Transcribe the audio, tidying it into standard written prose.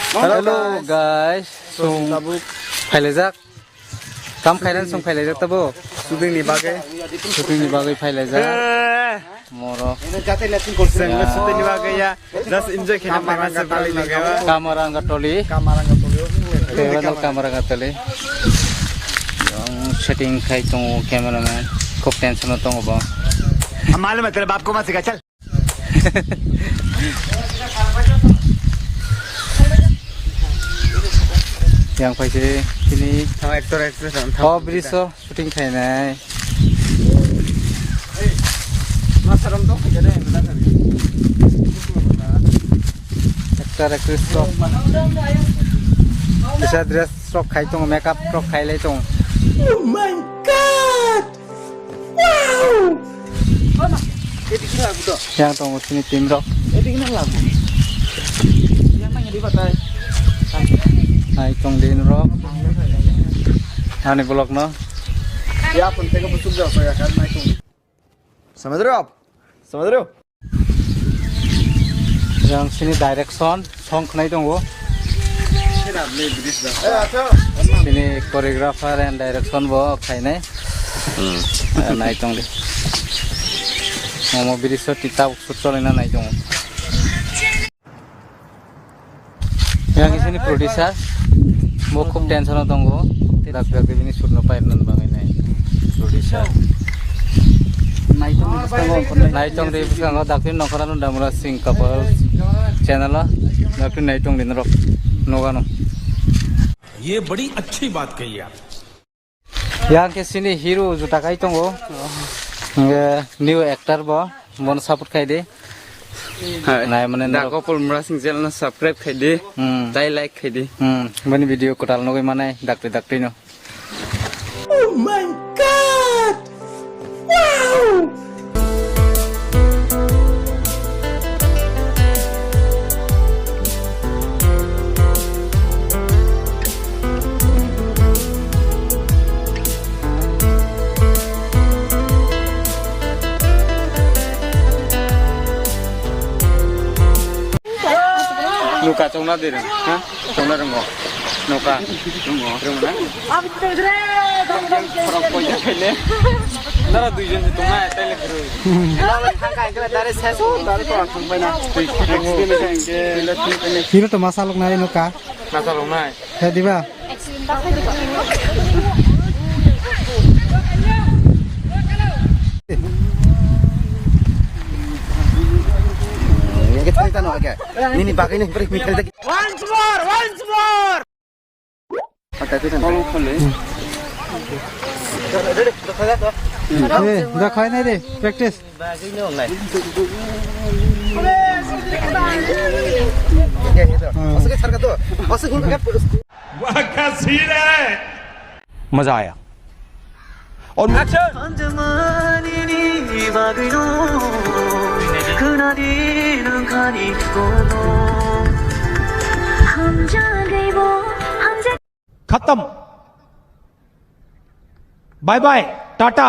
Hello guys, sung failajak. Kam khairan sung failajak tabo. Shooting ni bagai failajak. Moro. Shooting ni bagai ya. Just enjoy khina panasa tali lagawa. Kamera ngatoli. Tewal kamera ngatoli. Yang setting khai tong cameraman. खूब tension होता हूँ बाप। हम मालूम है तेरे बाप को मत सिखा चल। Yang pasti ini actor oh beriso syuting kayak nih. Mas serem tuh kejadian yang benar. Aktor aktris sok. Bisa dress sok kayak tong makeup sok kayak le tong. Oh my god. Wow. Mana? Ini lagu tuh. Yang tong sini tim rock. Ini lagu. Yang mana di batai? Hai tong din rock. Ani vlog no. Ya penting ke busuk jauh ya kan naik tong. समझ रहे हो आप? समझ रहे हो? Yang sini direction song kenai tong wo. Sini choreographer and direction wo kayak nih. Naik tong deh. Mau beriso kita shoot na naik tong. Yang di sini produser. Mau खूब tension होता हूँ वो dak ini shoot no pair nan bangai nai producer naitong di bisang dak tin nokaran damura sing couple channel la dak tin naitong din rock nogano ये बड़ी अच्छी बात कही आप yang ke sini hero juta kai tong wo new actor bo mon support kai de nai mane dak couple mura sing channel na subscribe khai de tai like khai de mani video kotal no mana dak no. Oh my god. Wow. Nuka chongna de ha chongna rongo nuka rongo na frog poja khele dara duijon se tongna taile gro la khanga ekla dare seso dare to akhang baina hero to masalok nai nuka masalok nai he diba kita no agak ini bagai nih beri mikir lagi once more ada tu kan kalau khole udah kau ini deh practice bagai ni online masuk ke sarga tu masuk ke वाह क्या scene है मजा आया और action खत्म bye bye Tata